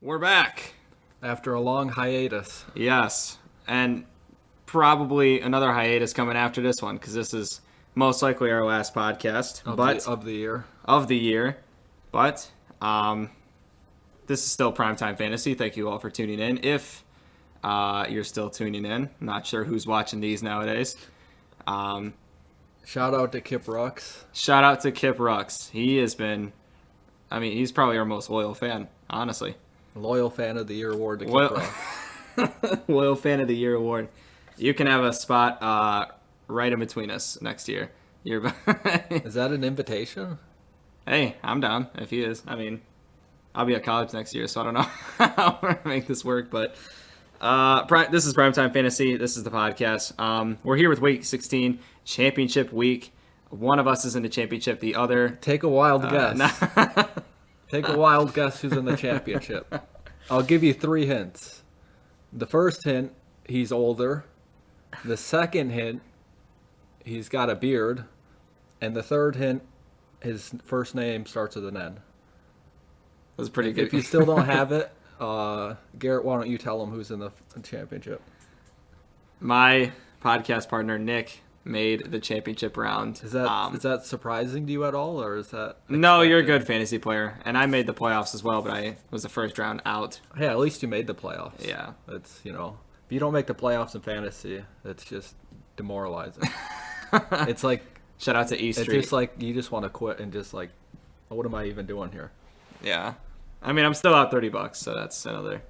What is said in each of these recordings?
We're back. After a long hiatus. Yes. And probably another hiatus coming after this one because this is most likely our last podcast Of the year. of the year. But this is still Primetime Fantasy. Thank you all for tuning in. If you're still tuning in, I'm not sure who's watching these nowadays. Shout out to Kip Rux. Shout out to Kip Rux. He has been, he's probably our most loyal fan, honestly. Loyal Fan of the Year award to Kip Well- Rux. Loyal Fan of the Year award. You can have a spot right in between us next year. Is that an invitation? Hey, I'm down if he is. I'll be at college next year, so I don't know how we're gonna make this work. But this is Primetime Fantasy. This is the podcast. We're here with Week 16, Championship Week. One of us is in the championship. The other, Take a wild guess. nah. Take a wild guess who's in the championship. I'll give you 3 hints. The first hint, he's older. The second hint, he's got a beard. And the third hint, his first name starts with an N. was pretty good. If you still don't have it, Garrett, why don't you tell him who's in the championship? My podcast partner Nick made the championship round. Is that surprising to you at all, or is that? No, you're a expected? good fantasy player, and I made the playoffs as well, but I was the first round out. Hey, at least you made the playoffs. Yeah. It's, if you don't make the playoffs in fantasy, it's just demoralizing. It's like, Shout out to E it's Street. just like you just want to quit and just like, what am I even doing here? Yeah. I'm still out $30, so that's another.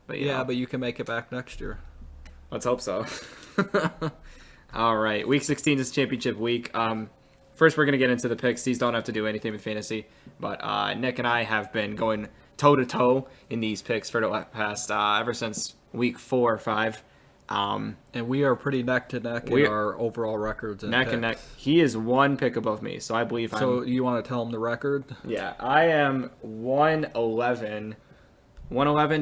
But Yeah, but you can make it back next year. let's hope so. All right. Week 16 is championship week. First, we're going to get into the picks. These don't have to do anything with fantasy, but Nick and I have been going toe-to-toe in these picks for the past, ever since week 4 or 5. And we are pretty neck to neck in our overall records. And Neck and neck. He is one pick above me, so I believe So you want to tell him the record? Yeah, I am 111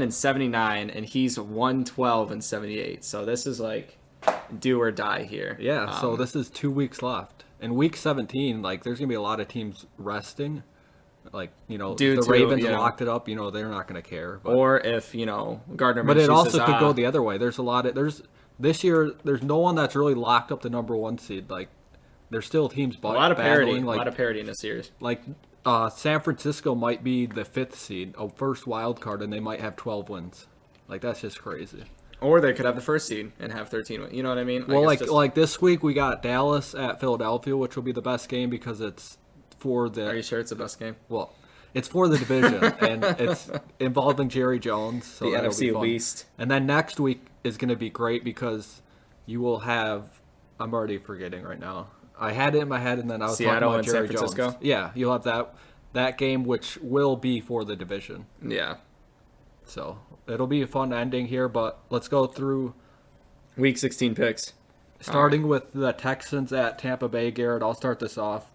and 79, and he's 112 and 78. So this is like do or die here. Yeah. So this is 2 weeks left. In week 17, like there's gonna be a lot of teams resting. Like Due the to, Ravens you know, locked it up. They're not gonna care. But, Or if Gardner Minshew but it also says, could go the other way. There's this year. There's no one that's really locked up the number 1 seed. Like there's still teams a lot of parity, battling. a lot of parity in this series. Like San Francisco might be the 5th seed, a first wild card, and they might have 12 wins. Like that's just crazy. Or they could have the first seed and have 13 wins. You know what I mean? Well, it's just- like this week we got Dallas at Philadelphia, which will be the best game because it's for Are you the sure it's the best game? well, it's for the division and it's involving Jerry Jones. So The that'll NFC be fun. Least. And then next week is going to be great because you will have. I'm already forgetting right now. I had it in my head, and then I was Seattle talking and about Jerry San Francisco? Jones. Yeah, you'll have that game, which will be for the division. Yeah. So it'll be a fun ending here. But let's go through. Week 16 picks. Starting with the Texans at Tampa Bay, Garrett, I'll start this off.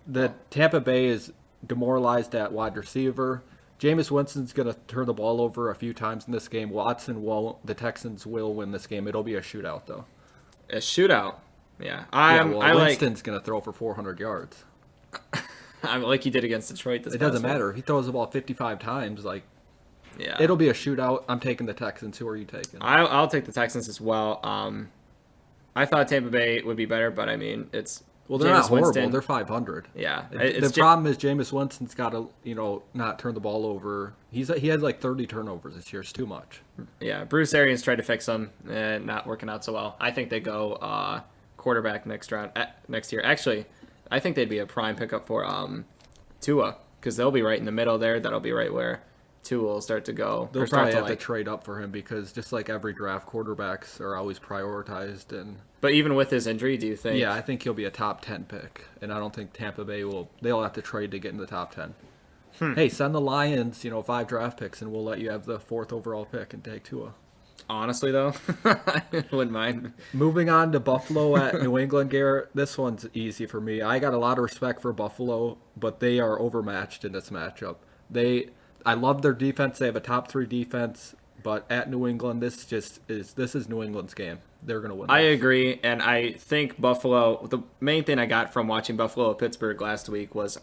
The Tampa Bay is demoralized at wide receiver. Jameis Winston's going to turn the ball over a few times in this game. Watson won't. The Texans will win this game. It'll be a shootout, though. A shootout. Yeah. Winston's going to throw for 400 yards. I'm like he did against Detroit this It past doesn't week. matter. If he throws the ball 55 times, Yeah. it'll be a shootout. I'm taking the Texans. Who are you taking? I'll take the Texans as well. I thought Tampa Bay would be better, but it's Well, they're Jameis not horrible. Winston. They're 500. Yeah, The problem is Jameis Winston's got to, not turn the ball over. He has like 30 turnovers this year. It's too much. Yeah, Bruce Arians tried to fix them, and not working out so well. I think they go quarterback next year. Actually, I think they'd be a prime pickup for Tua because they'll be right in the middle there. That'll be right where Tua will start to go. They'll or start probably have to to trade up for him because just like every draft, quarterbacks are always prioritized. And But even with his injury, do you think? yeah, I think he'll be a top 10 pick. And I don't think Tampa Bay will. They'll have to trade to get in the top 10. Hey, send the Lions, 5 draft picks, and we'll let you have the 4th overall pick and take Tua. Honestly, though, I wouldn't mind. Moving on to Buffalo at New England, Garrett. This one's easy for me. I got a lot of respect for Buffalo, but they are overmatched in this matchup. I love their defense. They have a top 3 defense, but at New England, this is New England's game. They're going to win. I agree, and I think Buffalo. The main thing I got from watching Buffalo at Pittsburgh last week was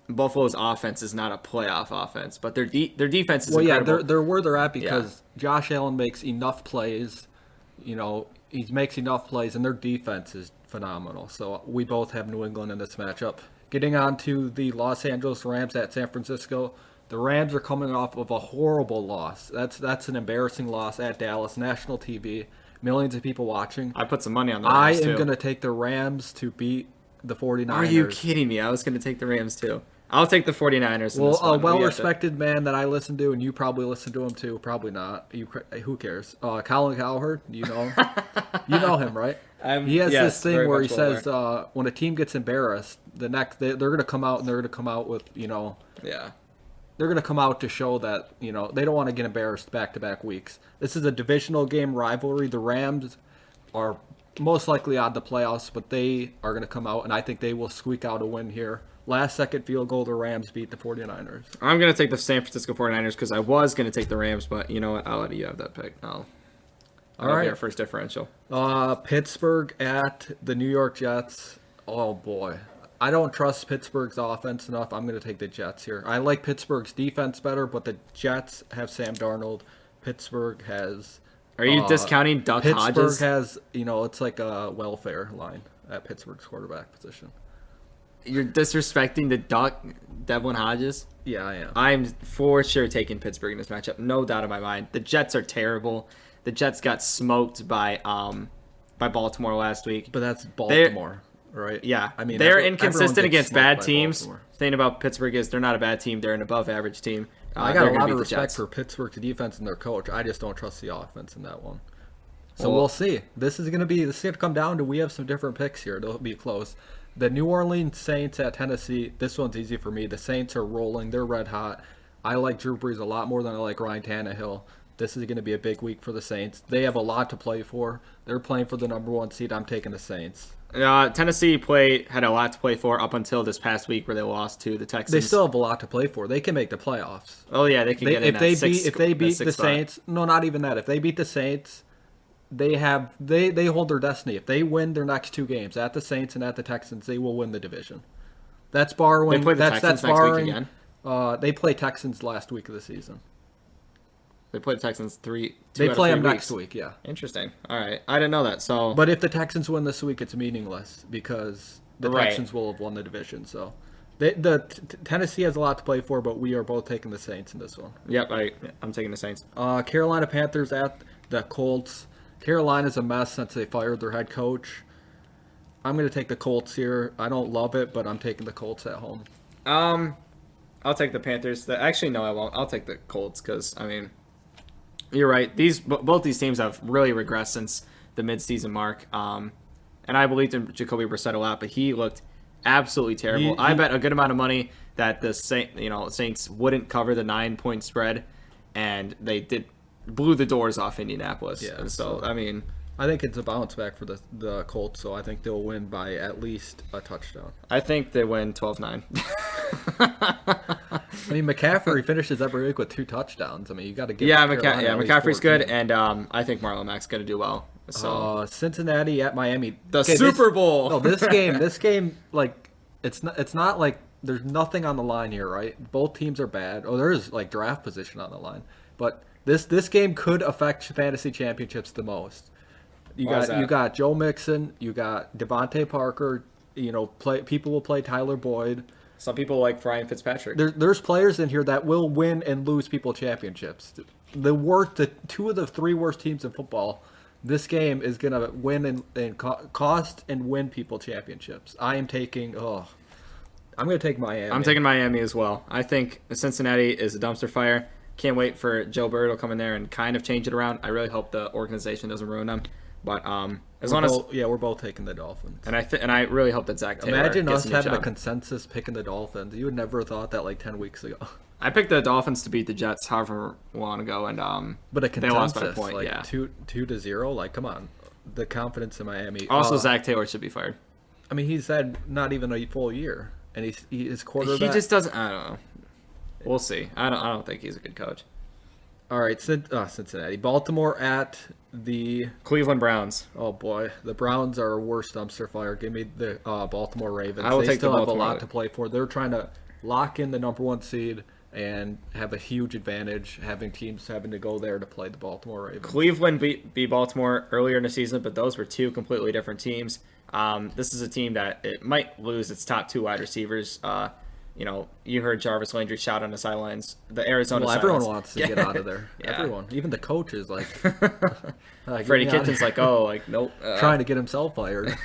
Buffalo's offense is not a playoff offense, but their defense is Well, yeah, incredible. they're where they're at because Josh Allen makes enough plays. He makes enough plays, and their defense is phenomenal. So we both have New England in this matchup. Getting on to the Los Angeles Rams at San Francisco. The Rams are coming off of a horrible loss. That's an embarrassing loss at Dallas, national TV, millions of people watching. I put some money on the I Rams, am too. going to take the Rams to beat the 49ers. Are you kidding me? I was going to take the Rams, too. I'll take the 49ers in Well, this a one. well-respected man that I listen to, and you probably listen to him too. Probably not. Who cares? Colin Cowherd, you know, you know him, right? He has this thing where he says when a team gets embarrassed, they're going to come out and they're going to come out with they're going to come out to show that they don't want to get embarrassed back-to-back weeks. This is a divisional game rivalry. The Rams are most likely out of the playoffs, but they are going to come out, and I think they will squeak out a win here. Last second field goal, the Rams beat the 49ers. I'm going to take the San Francisco 49ers because I was going to take the Rams, but you know what? I'll let you have that pick. All right. Be our first differential. Pittsburgh at the New York Jets. Oh, boy. I don't trust Pittsburgh's offense enough. I'm going to take the Jets here. I like Pittsburgh's defense better, but the Jets have Sam Darnold. Pittsburgh has... Are you discounting Duck Pittsburgh Hodges? has, it's like a welfare line at Pittsburgh's quarterback position. You're disrespecting the Duck, Devlin Hodges? Yeah, I am. I'm for sure taking Pittsburgh in this matchup. No doubt in my mind. The Jets are terrible. The Jets got smoked by Baltimore last week. But that's Baltimore, right? Yeah. I mean, they're inconsistent against bad teams. Baltimore. The thing about Pittsburgh is they're not a bad team. They're an above-average team. I got a lot of respect for Pittsburgh's defense and their coach. I just don't trust the offense in that one. So we'll see. This is going to come down to, we have some different picks here. It'll be close. The New Orleans Saints at Tennessee. This one's easy for me. The Saints are rolling. They're red hot. I like Drew Brees a lot more than I like Ryan Tannehill. This is going to be a big week for the Saints. They have a lot to play for. They're playing for the number 1 seed. I'm taking the Saints. Tennessee had a lot to play for up until this past week where they lost to the Texans. They still have a lot to play for. They can make the playoffs. Oh yeah, they can get in if they beat the Saints. No, not even that. If they beat the Saints, they hold their destiny. If they win their next 2 games at the Saints and at the Texans, they will win the division. That's borrowing. They play the Texans next week again. They play Texans last week of the season. They play the Texans They play them next week, yeah. Interesting. All right, I didn't know that. So, but if the Texans win this week, it's meaningless because the Texans will have won the division. So, Tennessee has a lot to play for, but we are both taking the Saints in this one. Yep, I'm taking the Saints. Carolina Panthers at the Colts. Carolina's a mess since they fired their head coach. I'm going to take the Colts here. I don't love it, but I'm taking the Colts at home. I'll take the Panthers. Actually, no, I won't. I'll take the Colts because, I mean, you're right. Both these teams have really regressed since the midseason mark. And I believed in Jacoby Brissett a lot, but he looked absolutely terrible. I bet a good amount of money that the Saints wouldn't cover the 9-point spread, and they blew the doors off Indianapolis. Yeah, and so I mean, I think it's a bounce back for the Colts, so I think they'll win by at least a touchdown. I think they win 12-9. I mean, McCaffrey finishes every week with 2 touchdowns. I mean, you got to give McCaffrey's good, and I think Marlon Mack's going to do well. So Cincinnati at Miami. Super Bowl. No, this game, like it's not like there's nothing on the line here, right? Both teams are bad. Oh, there is like draft position on the line, but this game could affect fantasy championships the most. You got Joe Mixon, you got Devontae Parker. People will play Tyler Boyd. Some people like Ryan Fitzpatrick. There's players in here that will win and lose people championships. The 2 of the 3 worst teams in football. This game is gonna win and cost and win people championships. I'm gonna take Miami. I'm taking Miami as well. I think Cincinnati is a dumpster fire. Can't wait for Joe Burrow to come in there and kind of change it around. I really hope the organization doesn't ruin them. But we're both taking the Dolphins. And I really hope that Zach Taylor Imagine gets us having a consensus picking the Dolphins. You would never have thought that like 10 weeks ago. I picked the Dolphins to beat the Jets however long ago, and but a consensus, they lost by a point. Like yeah, 2-0. Like, come on, the confidence in Miami. Also, Zach Taylor should be fired. I mean, he's had not even a full year, and his quarterback. He just doesn't. I don't know. We'll see. I don't think he's a good coach. All right, Cincinnati, Baltimore at the Cleveland Browns. Oh boy, the Browns are a worst dumpster fire. Give me the Baltimore Ravens. I will take still the have a Baltimore. lot to play for. They're trying to lock in the number 1 seed and have a huge advantage, having teams having to go there to play the Baltimore Ravens. Cleveland beat Baltimore earlier in the season, but those were two completely different teams. This is a team that it might lose its top 2 wide receivers. You heard Jarvis Landry shout on the sidelines. The Arizona everyone sidelines. wants to get out of there. Yeah. Everyone, even the coaches, like Freddie Kitchens, like, nope. trying to get himself fired.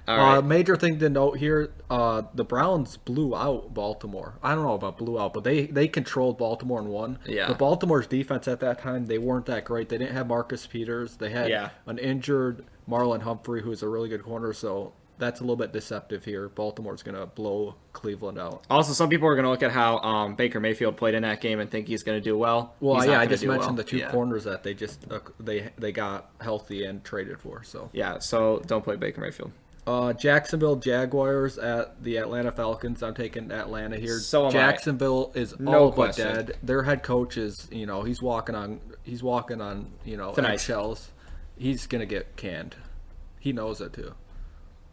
All right. Major thing to note here, the Browns blew out Baltimore. I don't know about blew out, but they controlled Baltimore and won. Yeah. But Baltimore's defense at that time, they weren't that great. They didn't have Marcus Peters. They had an injured Marlon Humphrey, who's a really good corner, so that's a little bit deceptive here. Baltimore's going to blow Cleveland out. Also, some people are going to look at how Baker Mayfield played in that game and think he's going to do well. Well, He's not I gonna just do mentioned well. the 2 corners that they just they got healthy and traded for. So so don't play Baker Mayfield. Jacksonville Jaguars at the Atlanta Falcons. I'm taking Atlanta here. So am I. Jacksonville is No all but question. dead. Their head coach is, he's walking on Thin ice. eggshells. He's gonna get canned. He knows it too.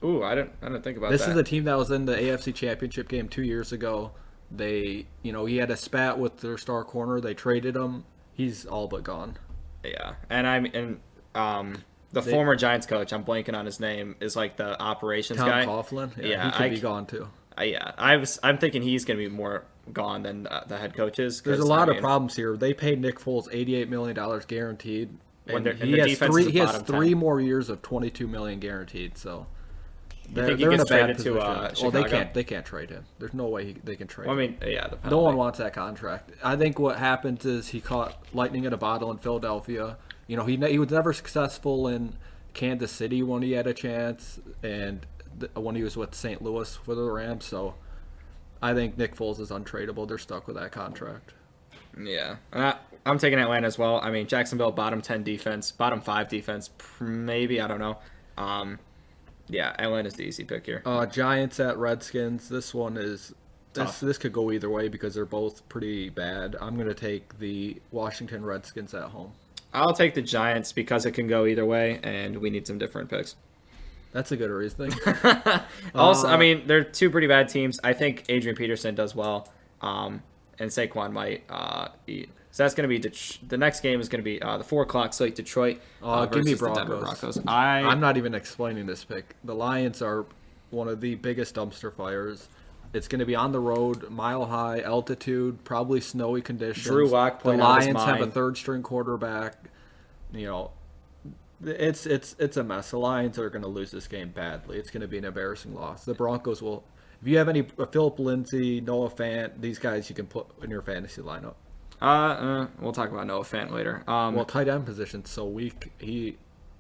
Ooh, I didn't think about This that. is a team that was in the AFC Championship game 2 years ago. They, he had a spat with their star corner. They traded him. He's all but gone. Yeah, and the former Giants coach, I'm blanking on his name, is like the operations Tom guy. Coughlin. Yeah, he could be gone too. I'm thinking he's going to be more gone than the head coach is. There's a lot of problems here. They paid Nick Foles $88 million guaranteed. And he the has defense is he has bottom 3 10. more years of $22 million guaranteed. So You think he they're in gets a bad traded to position. Well, Chicago? they can't trade him. There's no way they can trade Well, I him. mean, yeah, the No penalty. one wants that contract. I think what happens is he caught lightning in a bottle in Philadelphia. He was never successful in Kansas City when he had a chance, and when he was with St. Louis for the Rams. So I think Nick Foles is untradeable. They're stuck with that contract. Yeah, I'm taking Atlanta as well. I mean, Jacksonville, bottom 10 defense, bottom 5 defense, maybe, I don't know. Yeah, Atlanta's the easy pick here. Giants at Redskins. This one is Tough. this could go either way because they're both pretty bad. I'm going to take the Washington Redskins at home. I'll take the Giants because it can go either way, and we need some different picks. That's a good reasoning. Also, I mean, they're 2 pretty bad teams. I think Adrian Peterson does well, and Saquon might eat. So that's going to be the next game is going to be the 4 o'clock slate, Detroit Give me versus the Denver Broncos. Broncos. I'm not even explaining this pick. The Lions are one of the biggest dumpster fires. It's going to be on the road, mile high altitude, probably snowy conditions. Drew Lock The playing out his Lions have a mind. 3rd string quarterback. It's a mess. The Lions are going to lose this game badly. It's going to be an embarrassing loss. The Broncos will. If you have any Philip Lindsay, Noah Fant, these guys you can put in your fantasy lineup. We'll talk about Noah Fant later. Well, tight end position's so weak.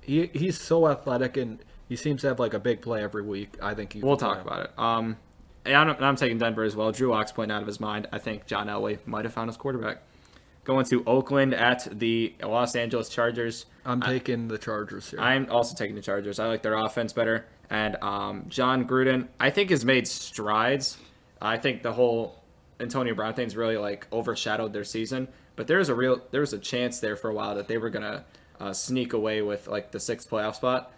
He's so athletic and he seems to have like a big play every week. I think We'll talk about it. I'm taking Denver as well. Drew Lock's playing out of his mind. I think John Elway might have found his quarterback. Going to Oakland at the Los Angeles Chargers. I'm taking the Chargers here. I'm also taking the Chargers. I like their offense better. And John Gruden, I think, has made strides. I think the whole Antonio Brown thing's really like overshadowed their season. But there was a chance there for a while that they were gonna sneak away with like the 6th playoff spot.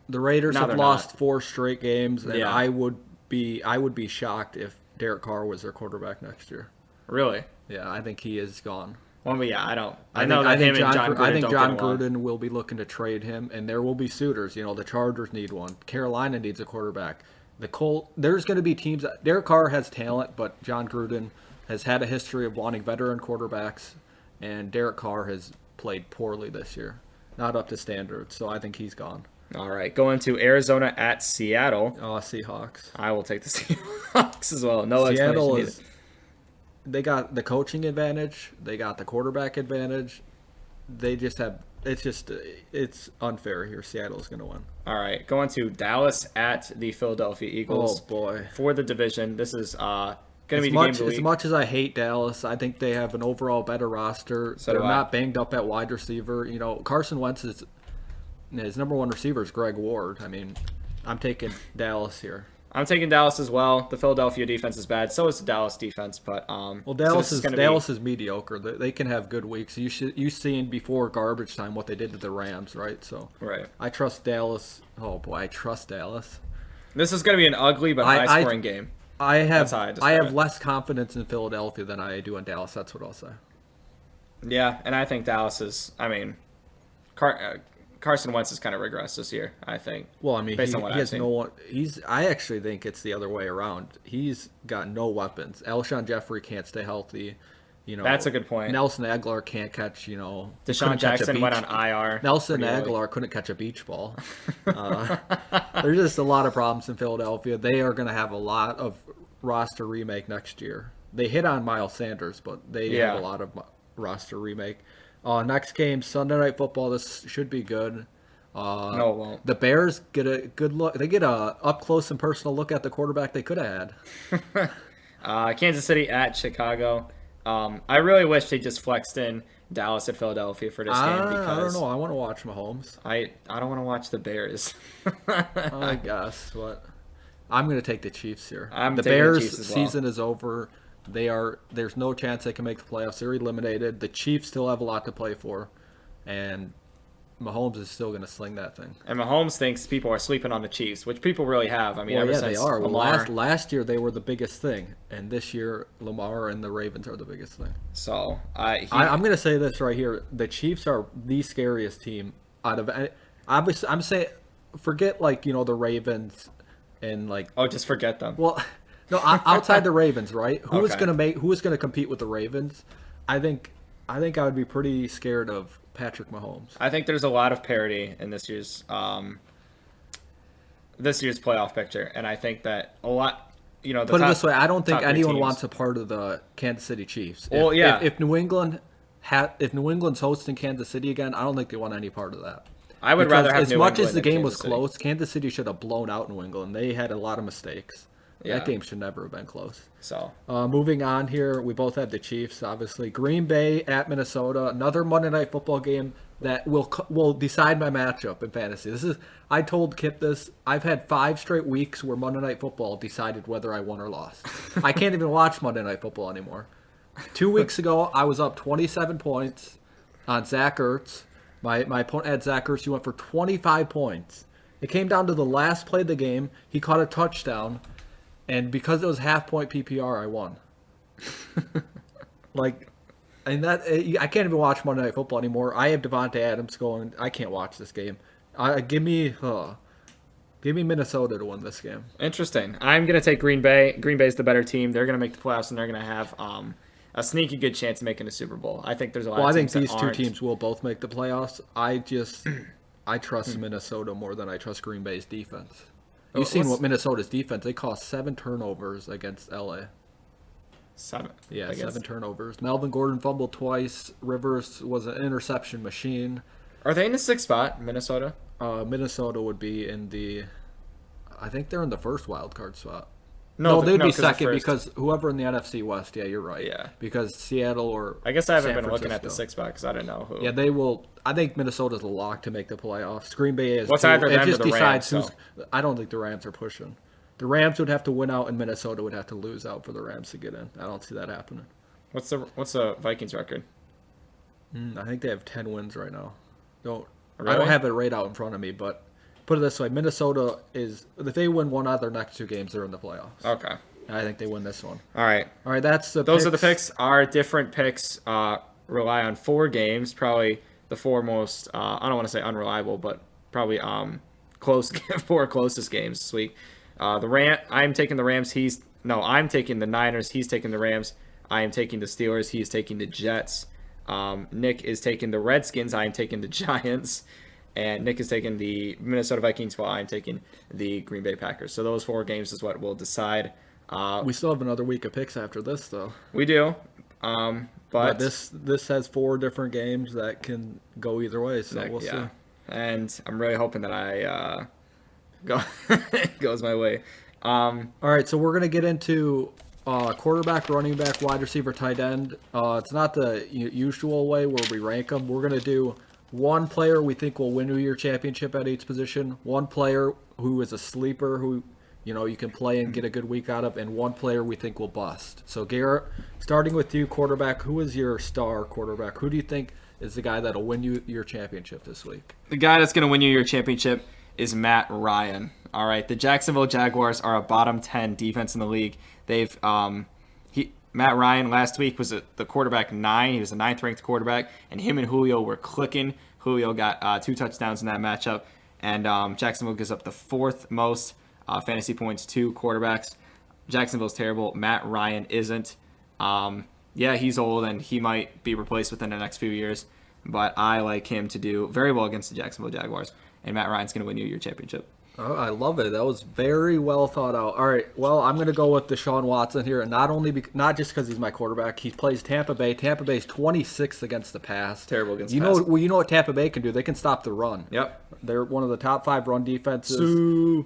The Raiders now have they're lost not. 4 straight games, and Yeah. I would be shocked if Derek Carr was their quarterback next year. Really? Yeah, I think he is gone. Well, but yeah, I don't. I know that him and John Gruden I think don't John get along. Gruden will be looking to trade him, and there will be suitors. The Chargers need one. Carolina needs a quarterback. There's going to be teams. Derek Carr has talent, but John Gruden has had a history of wanting veteran quarterbacks, and Derek Carr has played poorly this year, not up to standards. So I think he's gone. All right, going to Arizona at Seattle. Seahawks. I will take the Seahawks as well. No Seattle explanation is. They got the coaching advantage. They got the quarterback advantage. They just have. It's unfair here. Seattle's going to win. All right, going to Dallas at the Philadelphia Eagles. Oh boy. For the division, this is going to be the game of the As week. much as I hate Dallas, I think they have an overall better roster. So They're do I. not banged up at wide receiver. Carson Wentz his number 1 receiver is Greg Ward. I mean, I'm taking Dallas here. I'm taking Dallas as well. The Philadelphia defense is bad. So is the Dallas defense, but Well, so Dallas this is gonna Dallas is mediocre. They can have good weeks. You seen before garbage time what they did to the Rams, right? So right. I trust Dallas. Oh boy, I trust Dallas. This is going to be an ugly but high-scoring game. That's how I I describe have it. less confidence in Philadelphia than I do in Dallas. That's what I'll say. Yeah, and I think Dallas is. I mean, Carson Wentz has kind of regressed this year. I think. Well, I mean, based on what he I've has seen. no one. I actually think it's the other way around. He's got no weapons. Alshon Jeffrey can't stay healthy. That's a good point. Nelson Aguilar can't catch. Deshaun Jackson went on IR. Nelson pretty early. Aguilar couldn't catch a beach ball. There's just a lot of problems in Philadelphia. They are going to have a lot of roster remake next year. They hit on Miles Sanders, but they have a lot of roster remake. Next game, Sunday Night Football. This should be good. No, it won't. The Bears get a good look. They get a up close and personal look at the quarterback they could have had. Kansas City at Chicago. I really wish they just flexed in Dallas and Philadelphia for this game because I don't know. I want to watch Mahomes. I don't want to watch the Bears. I guess, but I'm going to take the Chiefs here. I'm The taking the Bears Chiefs as well. season is over. There's no chance they can make the playoffs. They're eliminated. The Chiefs still have a lot to play for, and Mahomes is still going to sling that thing. And Mahomes thinks people are sleeping on the Chiefs, which people really have. I mean, Well, ever yeah, since they are. Well, Lamar. last year they were the biggest thing, and this year Lamar and the Ravens are the biggest thing. So I'm going to say this right here: the Chiefs are the scariest team out of. Obviously, I'm saying, forget the Ravens, and just forget them. well, no, outside the Ravens, right? Who is Okay. who is going to compete with the Ravens? I think I would be pretty scared of Patrick Mahomes. I think there's a lot of parity in this year's playoff picture, and I think that a lot. The Put it top, this way: I don't think top three anyone teams- wants a part of the Kansas City Chiefs. Well, yeah. If New England if New England's hosting Kansas City again, I don't think they want any part of that. I would Because rather have as New much England as the than game was Kansas City. close, Kansas City should have blown out New England. They had a lot of mistakes. Yeah. That game should never have been close. So Moving on here, we both have the Chiefs, obviously. Green Bay at Minnesota, another Monday Night Football game that will decide my matchup in fantasy. I told Kip this. I've had 5 straight weeks where Monday Night Football decided whether I won or lost. I can't even watch Monday Night Football anymore. 2 weeks ago, I was up 27 points on Zach Ertz. My opponent had Zach Ertz. He went for 25 points. It came down to the last play of the game. He caught a touchdown. And because it was half-point PPR, I won. I can't even watch Monday Night Football anymore. I have Devontae Adams going. I can't watch this game. Give me Minnesota to win this game. interesting. I'm gonna take Green Bay. Green Bay's the better team. They're gonna make the playoffs, and they're gonna have a sneaky good chance of making a Super Bowl. I think there's a lot. Well, I of think teams these that two aren't. teams will both make the playoffs. I trust Minnesota more than I trust Green Bay's defense. You've seen what Minnesota's defense. They caused 7 turnovers against LA. 7. Yeah, I guess. 7 turnovers. Melvin Gordon fumbled twice. Rivers was an interception machine. Are they in the 6th spot, Minnesota? Minnesota would be in the. I think they're in the first wild card spot. No, they'd be 'cause the second first- because whoever in the NFC West. Yeah, you're right. Yeah. Because Seattle or. I guess I haven't San been looking at the Francisco. 6th spot because I didn't know who. Yeah, they will. I think Minnesota's a lock to make the playoffs. Green Bay is. What's too. either It them or just the Rams, decides who's. I don't think the Rams are pushing. The Rams would have to win out, and Minnesota would have to lose out for the Rams to get in. I don't see that happening. What's the Vikings record? I think they have 10 wins right now. I Really? don't have it right out in front of me, but put it this way: Minnesota is. If they win one out of their next 2 games, they're in the playoffs. Okay. I think they win this one. All right. All right, that's the. Those are the picks. Our different picks rely on 4 games. Probably the 4 most. I don't want to say unreliable, but probably close 4 closest games this week. I'm taking the Rams. I'm taking the Niners. He's taking the Rams. I am taking the Steelers. He is taking the Jets. Nick is taking the Redskins. I am taking the Giants. And Nick is taking the Minnesota Vikings while I'm taking the Green Bay Packers. So those 4 games is what will decide. We still have another week of picks after this, though. We do. But this has 4 different games that can go either way, so we'll see. And I'm really hoping that I goes my way. All right, so we're gonna get into quarterback, running back, wide receiver, tight end. It's not the usual way where we rank them. We're gonna do one player we think will win your championship at each position, one player who is a sleeper who you can play and get a good week out of, and one player we think will bust. So Garrett, starting with you, quarterback, who is your star quarterback? Who do you think is the guy that'll win you your championship this week? The guy that's going to win you your championship is Matt Ryan. All right, the Jacksonville Jaguars are a bottom 10 defense in the league. They've Matt Ryan last week was the quarterback 9. He was the 9th ranked quarterback, and him and Julio were clicking. Julio got 2 touchdowns in that matchup, and Jacksonville gives up the 4th most fantasy points to quarterbacks. Jacksonville's terrible. Matt Ryan isn't. Yeah, he's old, and he might be replaced within the next few years, but I like him to do very well against the Jacksonville Jaguars, and Matt Ryan's going to win you your championship. Oh, I love it. That was very well thought out. All right, well, I'm going to go with Deshaun Watson here, and not just because he's my quarterback. He plays Tampa Bay. Tampa Bay's 26th against the pass. Terrible against the pass. Well, you know what Tampa Bay can do? They can stop the run. Yep. They're one of the top 5 run defenses.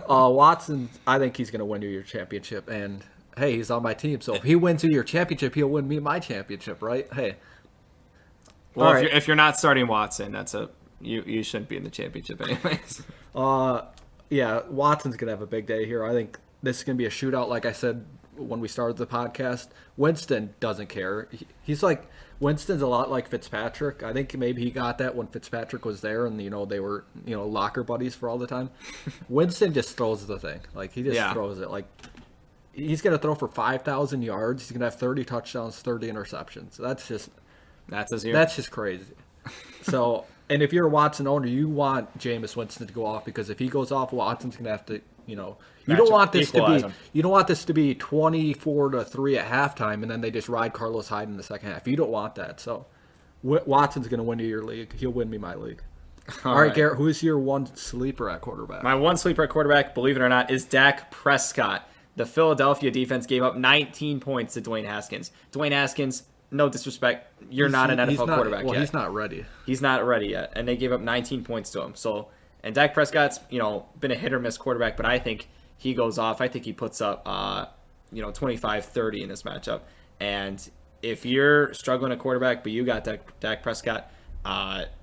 Watson, I think he's going to win you your championship, and hey, he's on my team. So if he wins you your championship, he'll win me my championship, right? Hey. Well, if you're not starting Watson, you shouldn't be in the championship anyways. Yeah, Watson's going to have a big day here. I think this is going to be a shootout, like I said when we started the podcast. Winston doesn't care. Winston's a lot like Fitzpatrick. I think maybe he got that when Fitzpatrick was there and, they were, locker buddies for all the time. Winston just throws the thing. He just throws it. He's going to throw for 5,000 yards. He's going to have 30 touchdowns, 30 interceptions. That's his year. That's just crazy. So, and if you're a Watson owner, you want Jameis Winston to go off, because if he goes off, Watson's going to have to, you don't want this to be 24-3 at halftime, and then they just ride Carlos Hyde in the second half. You don't want that. So, Watson's going to win you your league. He'll win me my league. All right, Garrett, who's your one sleeper at quarterback? My one sleeper at quarterback, believe it or not, is Dak Prescott. The Philadelphia defense gave up 19 points to Dwayne Haskins. Dwayne Haskins, no disrespect, you're not an NFL quarterback yet. He's not ready. He's not ready yet, and they gave up 19 points to him. So, and Dak Prescott's, been a hit or miss quarterback, but I think he goes off. I think he puts up, 25-30 in this matchup. And if you're struggling at quarterback, but you got Dak Prescott,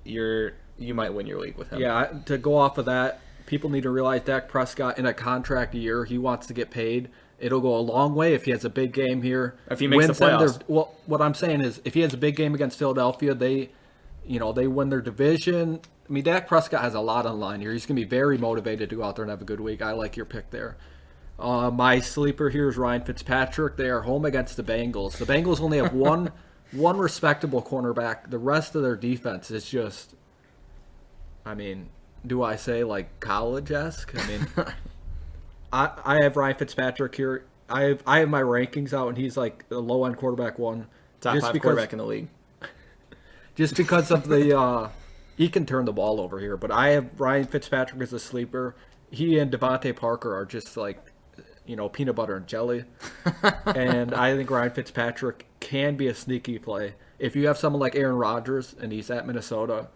you might win your league with him. Yeah, to go off of that, people need to realize Dak Prescott in a contract year, he wants to get paid. It'll go a long way if he has a big game here. If he makes the playoffs. Well, what I'm saying is, if he has a big game against Philadelphia, they win their division. I mean, Dak Prescott has a lot on the line here. He's going to be very motivated to go out there and have a good week. I like your pick there. My sleeper here is Ryan Fitzpatrick. They are home against the Bengals. The Bengals only have one respectable cornerback. The rest of their defense is just, do I say college-esque? I have Ryan Fitzpatrick here. I have my rankings out, and he's like the low-end quarterback one. Top 5 quarterback in the league. Just because of the he can turn the ball over here. But I have Ryan Fitzpatrick as a sleeper. He and Devontae Parker are just peanut butter and jelly. And I think Ryan Fitzpatrick can be a sneaky play. If you have someone like Aaron Rodgers and he's at Minnesota,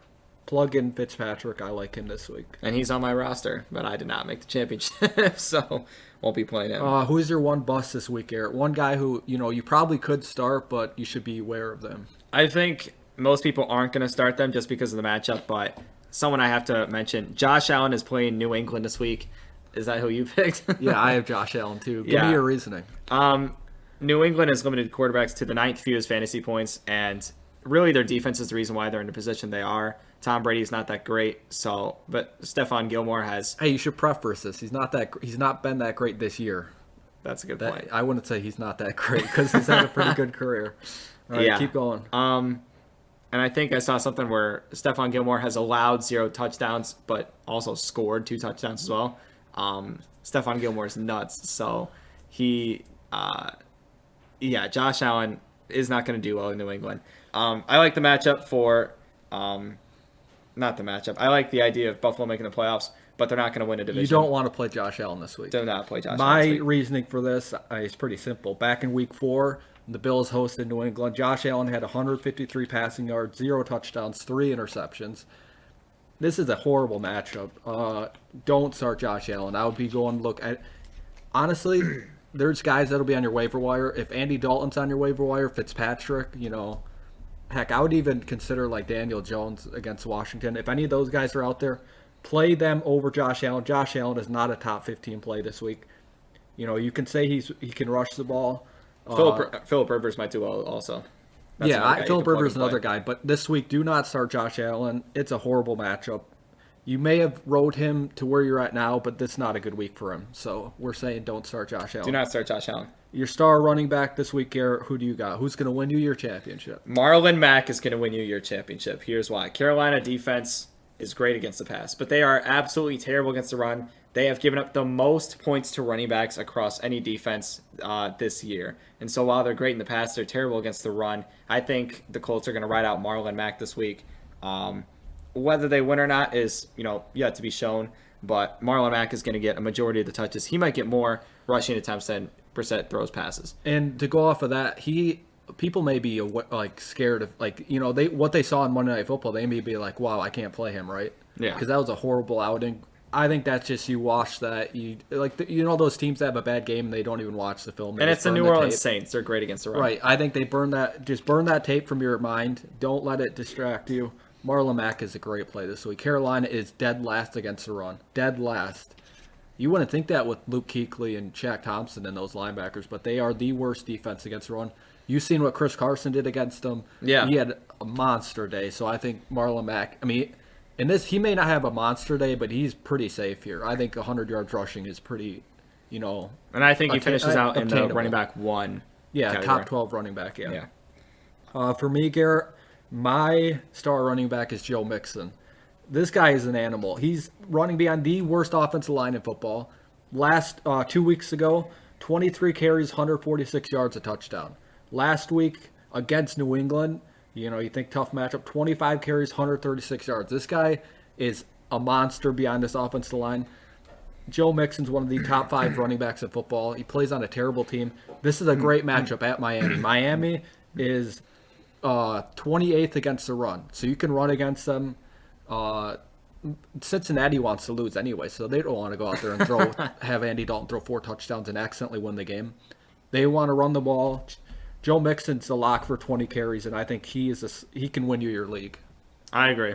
plug in Fitzpatrick. I like him this week. And he's on my roster, but I did not make the championship, so won't be playing him. Who's your one bust this week, Garrett? One guy who, you probably could start, but you should be aware of them. I think most people aren't going to start them just because of the matchup, but someone I have to mention, Josh Allen is playing New England this week. Is that who you picked? Yeah, I have Josh Allen too. Give me your reasoning. New England has limited quarterbacks to the 9th fewest fantasy points, and really their defense is the reason why they're in the position they are. Tom Brady's not that great, but Stephon Gilmore has. Hey, you should preface this. He's not been that great this year. That's a good point. I wouldn't say he's not that great because he's had a pretty good career. All right, keep going. And I think I saw something where Stephon Gilmore has allowed 0 touchdowns, but also scored 2 touchdowns as well. Stephon Gilmore's nuts, so Josh Allen is not going to do well in New England. I like the matchup for. Not the matchup. I like the idea of Buffalo making the playoffs, but they're not going to win a division. You don't want to play Josh Allen this week. Do not play Josh Allen My this week. reasoning for this is pretty simple. Back in week 4, the Bills hosted New England. Josh Allen had 153 passing yards, 0 touchdowns, 3 interceptions. This is a horrible matchup. Don't start Josh Allen. I would be going to look at... Honestly, there's guys that'll be on your waiver wire. If Andy Dalton's on your waiver wire, Fitzpatrick, heck, I would even consider Daniel Jones against Washington. If any of those guys are out there, play them over Josh Allen. Josh Allen is not a top 15 play this week. You can say he can rush the ball. Philip Rivers might do well also. Philip Rivers is another guy. But this week, do not start Josh Allen. It's a horrible matchup. You may have rode him to where you're at now, but this is not a good week for him. So we're saying don't start Josh Allen. Do not start Josh Allen. Your star running back this week, Garrett, who do you got? Who's going to win you your championship? Marlon Mack is going to win you your championship. Here's why. Carolina defense is great against the pass, but they are absolutely terrible against the run. They have given up the most points to running backs across any defense this year. And so while they're great in the pass, they're terrible against the run. I think the Colts are going to ride out Marlon Mack this week. Whether they win or not is, yet to be shown. But Marlon Mack is going to get a majority of the touches. He might get more rushing attempts than Brissett throws passes. And to go off of that, people may be scared of what they saw in Monday Night Football. They may be like, "Wow, I can't play him," right? Yeah, because that was a horrible outing. I think that's just you watch that those teams that have a bad game and they don't even watch the film. And it's the New Orleans Saints. They're great against the run. Right. I think they burn that tape from your mind. Don't let it distract you. Marlon Mack is a great play this week. Carolina is dead last against the run. Dead last. You wouldn't think that with Luke Kuechly and Shaq Thompson and those linebackers, but they are the worst defense against the run. You've seen what Chris Carson did against them. Yeah. He had a monster day. So I think Marlon Mack, in this, he may not have a monster day, but he's pretty safe here. I think 100 yards rushing is pretty, And I think he finishes out in the running back 1. Yeah, category. top 12 running back, Yeah. For me, Garrett, my star running back is Joe Mixon. This guy is an animal. He's running behind the worst offensive line in football. Last 2 weeks ago, 23 carries, 146 yards, a touchdown. Last week against New England, you think tough matchup, 25 carries, 136 yards. This guy is a monster behind this offensive line. Joe Mixon's one of the top 5 running backs in football. He plays on a terrible team. This is a great matchup at Miami. Miami is 28th against the run, so you can run against them. Cincinnati wants to lose anyway, so they don't want to go out there and have Andy Dalton throw 4 touchdowns and accidentally win the game. They want to run the ball. Joe Mixon's the lock for 20 carries, and I think he can win you your league. I agree.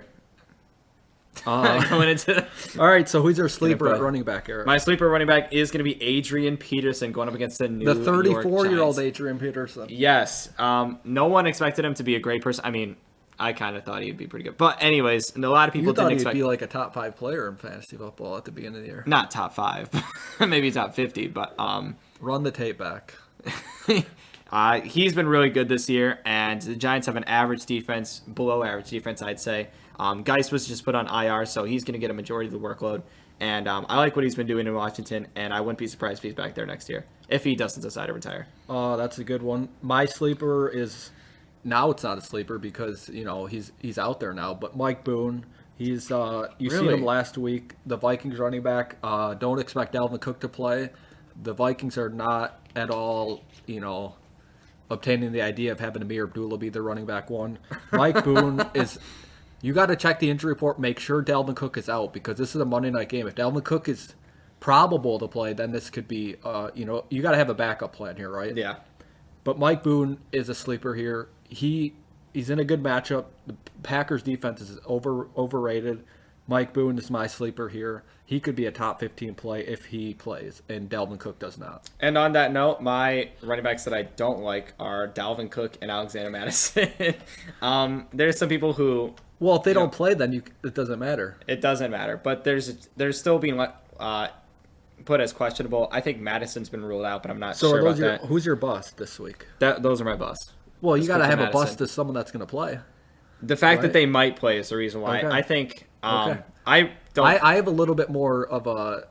Going into all right, so who's your sleeper at running back, Eric? My sleeper running back is going to be Adrian Peterson going up against the New York Giants. The 34-year-old Adrian Peterson. Yes. No one expected him to be a great person. I kind of thought he'd be pretty good. But anyways, a lot of people didn't expect... he'd be like a top 5 player in fantasy football at the beginning of the year. Not top 5. Maybe top 50, but... Run the tape back. He's been really good this year, and the Giants have an average defense, below average defense, I'd say. Geis was just put on IR, so he's going to get a majority of the workload. And I like what he's been doing in Washington, and I wouldn't be surprised if he's back there next year, if he doesn't decide to retire. Oh, that's a good one. My sleeper is... Now it's not a sleeper because, he's out there now. But Mike Boone, you seen him last week. The Vikings running back, don't expect Dalvin Cook to play. The Vikings are not at all, obtaining the idea of having Amir Abdullah be their running back 1. Mike Boone is... You got to check the injury report, make sure Dalvin Cook is out, because this is a Monday night game. If Dalvin Cook is probable to play, then this could be, you got to have a backup plan here, right? Yeah. But Mike Boone is a sleeper here. He's in a good matchup. The Packers defense is overrated. Mike Boone is my sleeper here. He could be a top 15 play if he plays, and Dalvin Cook does not. And on that note, my running backs that I don't like are Dalvin Cook and Alexander Madison. There's some people who... Well, if they don't play, then it doesn't matter. It doesn't matter, but there's still being put as questionable. I think Madison's been ruled out, but I'm not sure about that. Who's your bust this week? Those are my busts. Well, you got to have a bust to someone that's going to play. The fact that they might play is the reason why. Okay. I think Okay. I don't. I have a little bit more of a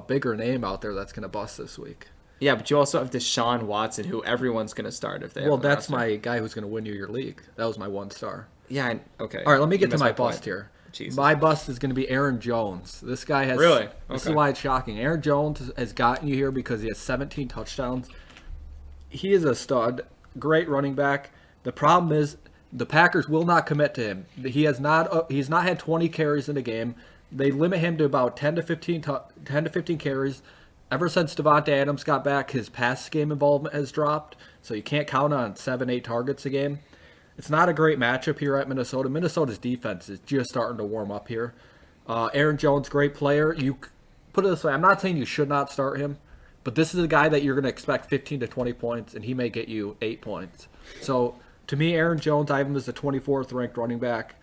bigger name out there that's going to bust this week. Yeah, but you also have Deshaun Watson, who everyone's going to start if they. Well, that's my guy who's going to win you your league. That was my 1 star. Yeah. Okay. All right, let me get to my bust here. Jesus. My bust is going to be Aaron Jones. This guy has... Really? This is why it's shocking. Aaron Jones has gotten you here because he has 17 touchdowns. He is a stud. Great running back. The problem is the Packers will not commit to him. He's not had 20 carries in a game. They limit him to about 10 to 15 carries. Ever since Devontae Adams got back, his pass game involvement has dropped, so you can't count on 7-8 targets a game. It's not a great matchup here at Minnesota. Minnesota's defense is just starting to warm up here. Aaron Jones, great player. You put it this way, I'm not saying you should not start him, but this is a guy that you're going to expect 15 to 20 points, and he may get you 8 points. So, to me, Aaron Jones, I have him as the 24th ranked running back.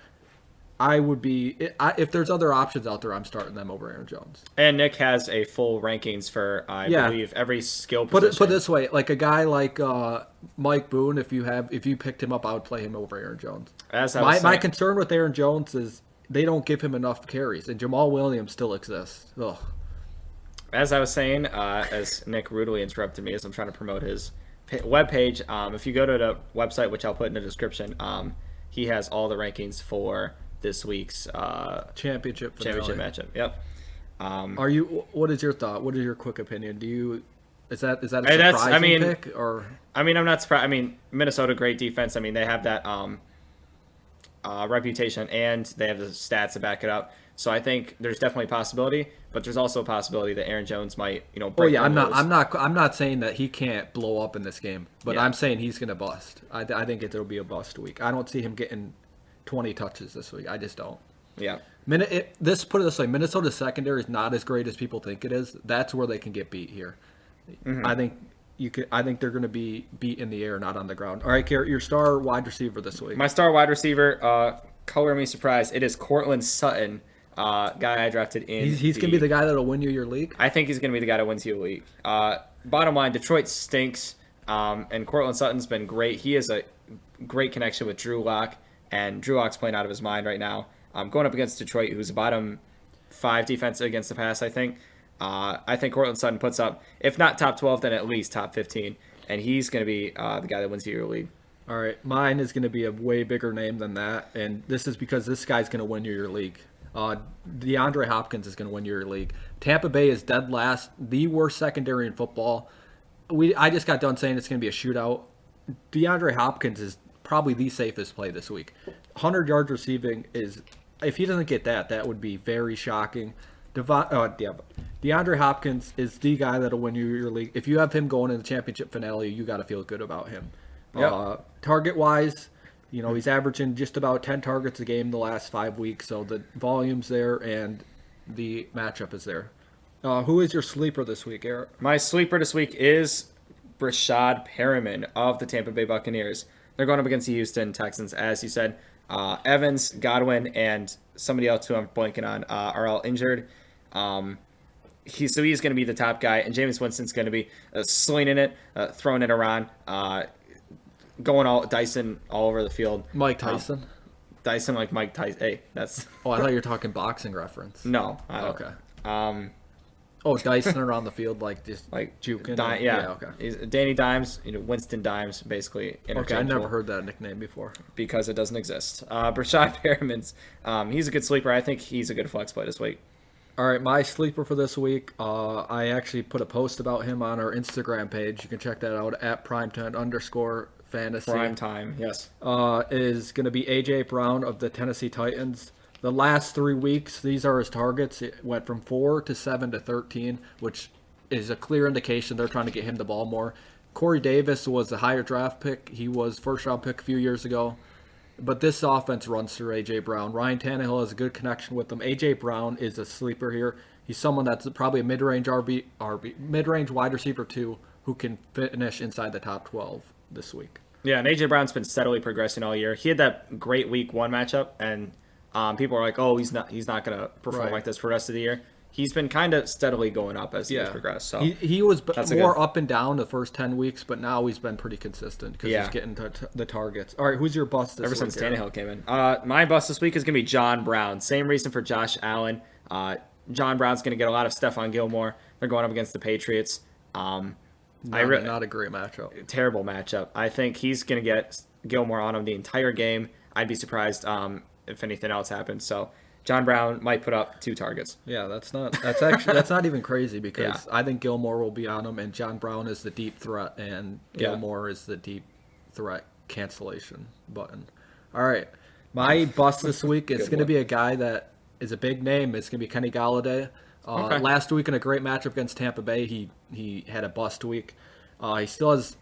I would be if there's other options out there, I'm starting them over Aaron Jones. And Nick has a full rankings for I believe every skill position. Put it this way, like a guy like Mike Boone, if you picked him up, I would play him over Aaron Jones. My concern with Aaron Jones is they don't give him enough carries, and Jamal Williams still exists. Ugh. As I was saying, as Nick rudely interrupted me as I'm trying to promote his webpage, if you go to the website, which I'll put in the description, he has all the rankings for this week's championship matchup. Yep. What is your thought? What is your quick opinion? Is that a surprising pick or? I mean, I'm not surprised. I mean, Minnesota, great defense. I mean, they have that reputation and they have the stats to back it up. So I think there's definitely a possibility, but there's also a possibility that Aaron Jones might, break. I'm not saying that he can't blow up in this game, but I'm saying he's going to bust. I think it'll be a bust week. I don't see him getting 20 touches this week. I just don't. Yeah. Put it this way, Minnesota's secondary is not as great as people think it is. That's where they can get beat here. Mm-hmm. I think they're going to be beat in the air, not on the ground. All right, Garrett, your star wide receiver this week. My star wide receiver, color me surprised. It is Cortland Sutton, guy I drafted in. He's going to be the guy that'll win you your league? I think he's going to be the guy that wins you a league. Bottom line, Detroit stinks, and Cortland Sutton's been great. He has a great connection with Drew Lock, and Drew Lock's playing out of his mind right now. Going up against Detroit, who's a bottom 5 defense against the pass, I think. I think Cortland Sutton puts up, if not top 12, then at least top 15. And he's going to be the guy that wins you your league. All right. Mine is going to be a way bigger name than that. And this is because this guy's going to win you your league. DeAndre Hopkins is going to win your league. Tampa Bay is dead last, the worst secondary in football. I just got done saying it's going to be a shootout. DeAndre Hopkins is probably the safest play this week. 100 yards receiving is, if he doesn't get that would be very shocking. DeAndre Hopkins is the guy that'll win you your league. If you have him going in the championship finale, you got to feel good about him. Yep. Target-wise, he's averaging just about 10 targets a game the last 5 weeks, so the volume's there and the matchup is there. Who is your sleeper this week, Garrett? My sleeper this week is Brashad Perriman of the Tampa Bay Buccaneers. They're going up against the Houston Texans, as you said. Evans, Godwin, and somebody else who I'm blanking on are all injured. He's going to be the top guy, and Jameis Winston's going to be slinging it, throwing it around, going Dyson all over the field. Mike Tyson? Dyson like Mike Tyson. Hey, that's... Oh, I thought you were talking boxing reference. No. I don't. Okay. Dyson around the field like juking? Okay. He's Danny Dimes, Winston Dimes, basically. Okay, I never heard that nickname before. Because it doesn't exist. Brashad Perriman's, he's a good sleeper. I think he's a good flex play this week. All right, my sleeper for this week, I actually put a post about him on our Instagram page. You can check that out at Primetime_fantasy. Primetime, yes. Is going to be A.J. Brown of the Tennessee Titans. The last 3 weeks, these are his targets. It went from 4 to 7 to 13, which is a clear indication they're trying to get him the ball more. Corey Davis was a higher draft pick. He was first-round pick a few years ago. But this offense runs through A.J. Brown. Ryan Tannehill has a good connection with them. A.J. Brown is a sleeper here. He's someone that's probably a mid-range mid-range wide receiver too, who can finish inside the top 12 this week. Yeah, and A.J. Brown's been steadily progressing all year. He had that great week 1 matchup, and people are like, oh, he's not going to perform like this for the rest of the year. He's been kind of steadily going up as he's progressed. So he was more up and down the first 10 weeks, but now he's been pretty consistent because he's getting the targets. All right, who's your bust this week? Ever since Tannehill came in. My bust this week is going to be John Brown. Same reason for Josh Allen. John Brown's going to get a lot of Stephon Gilmore. They're going up against the Patriots. Not a great matchup. Terrible matchup. I think he's going to get Gilmore on him the entire game. I'd be surprised if anything else happens. So John Brown might put up 2 targets. Yeah, that's not even crazy because I think Gilmore will be on him, and John Brown is the deep threat, and Gilmore is the deep threat cancellation button. All right, my bust this week is going to be a guy that is a big name. It's going to be Kenny Galladay. Last week in a great matchup against Tampa Bay, he had a bust week. He still has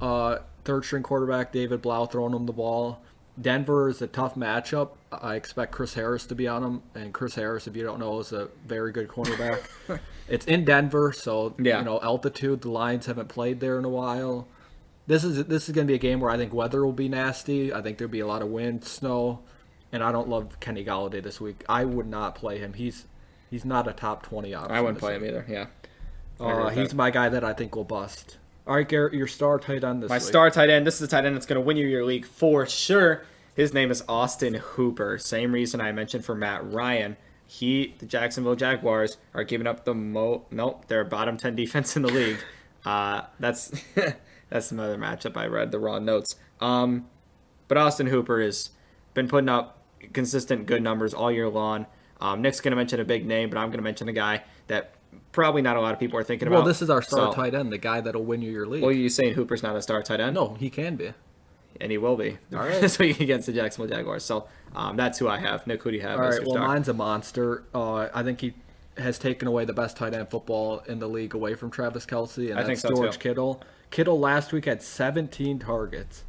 third-string quarterback David Blau throwing him the ball. Denver is a tough matchup. I expect Chris Harris to be on him, and Chris Harris, if you don't know, is a very good cornerback. It's in Denver, so altitude. The Lions haven't played there in a while. This is going to be a game where I think weather will be nasty. I think there'll be a lot of wind, snow. and I don't love Kenny Galladay this week. I would not play him. He's not a top 20 option. I wouldn't play him either. Yeah. He's my guy that I think will bust. All right, Garrett, your star tight end this week. My star tight end. This is the tight end that's going to win you your league for sure. His name is Austin Hooper. Same reason I mentioned for Matt Ryan. The Jacksonville Jaguars are giving up the Nope, they're bottom 10 defense in the league. That's another matchup. I read the wrong notes. But Austin Hooper has been putting up consistent good numbers all year long. Nick's going to mention a big name, but I'm going to mention a guy that probably not a lot of people are thinking about. Well, this is our star tight end, the guy that'll win you your league. Well, you saying Hooper's not a star tight end? No, he can be. And he will be. All right. This week against the Jacksonville Jaguars. So that's who I have. Nick, who do you have? All as right, your well, star? mine's a monster. I think he has taken away the best tight end football in the league away from Travis Kelce, and I think that's so, George too. Kittle. Kittle last week had 17 targets,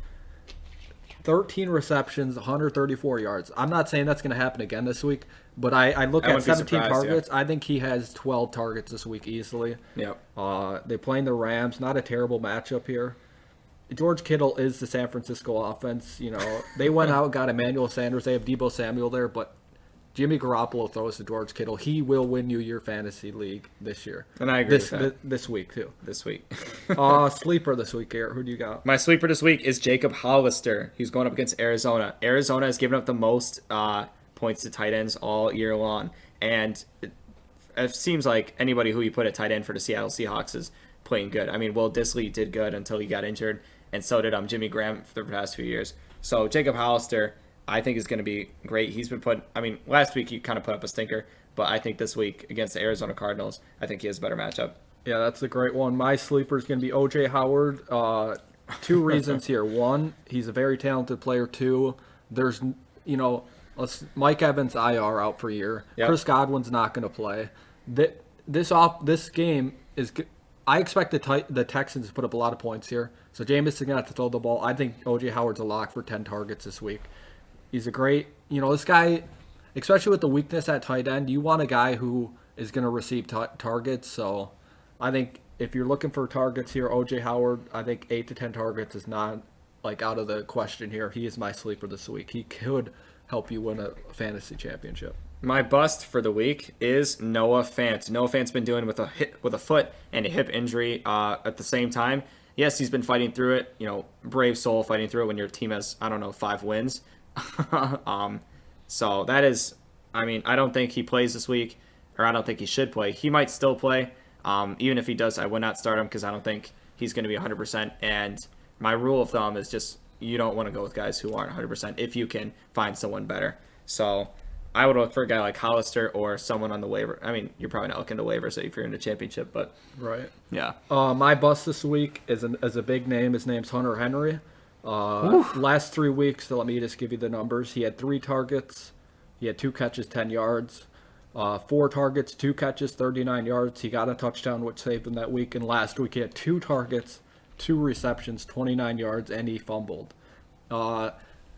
13 receptions, 134 yards. I'm not saying that's going to happen again this week, but I look I at wouldn't be 17 surprised, targets. I think he has 12 targets this week easily. Yep. They're playing the Rams. Not a terrible matchup here. George Kittle is the San Francisco offense. You know, they went out and got Emmanuel Sanders. They have Deebo Samuel there, but Jimmy Garoppolo throws to George Kittle. He will win you your fantasy league this year. And I agree with that. This week, too. This week. Sleeper this week, Garrett. Who do you got? My sleeper this week is Jacob Hollister. He's going up against Arizona. Arizona has given up the most points to tight ends all year long. And it seems like anybody who you put at tight end for the Seattle Seahawks is playing good. I mean, Will Disley did good until he got injured, and so did Jimmy Graham for the past few years. So Jacob Hollister, I think, is going to be great. He's been last week he kind of put up a stinker, but I think this week against the Arizona Cardinals, I think he has a better matchup. Yeah, that's a great one. My sleeper is going to be O.J. Howard. Two reasons here. One, he's a very talented player. Two, there's, Mike Evans IR out for a year. Yep. Chris Godwin's not going to play. This game is. I expect the Texans to put up a lot of points here. So Jameis is going to have to throw the ball. I think O.J. Howard's a lock for 10 targets this week. He's a great, this guy, especially with the weakness at tight end, you want a guy who is going to receive targets. So I think if you're looking for targets here, O.J. Howard, I think 8 to 10 targets is not out of the question here. He is my sleeper this week. He could help you win a fantasy championship. My bust for the week is Noah Fant. Noah Fant's been dealing with a foot and a hip injury at the same time. Yes, he's been fighting through it. Brave soul fighting through it when your team has 5 wins. So that is, I don't think he plays this week, or I don't think he should play. He might still play. Even if he does, I would not start him because I don't think he's going to be 100%. And my rule of thumb is just you don't want to go with guys who aren't 100% if you can find someone better. So I would look for a guy like Hollister or someone on the waiver. You're probably not looking to waivers if you're in the championship, but right. Yeah. My bust this week is a big name. His name's Hunter Henry. Last 3 weeks, so let me just give you the numbers. He had 3 targets. He had 2 catches, 10 yards. 4 targets, 2 catches, 39 yards. He got a touchdown, which saved him that week. And last week, he had 2 targets, 2 receptions, 29 yards, and he fumbled.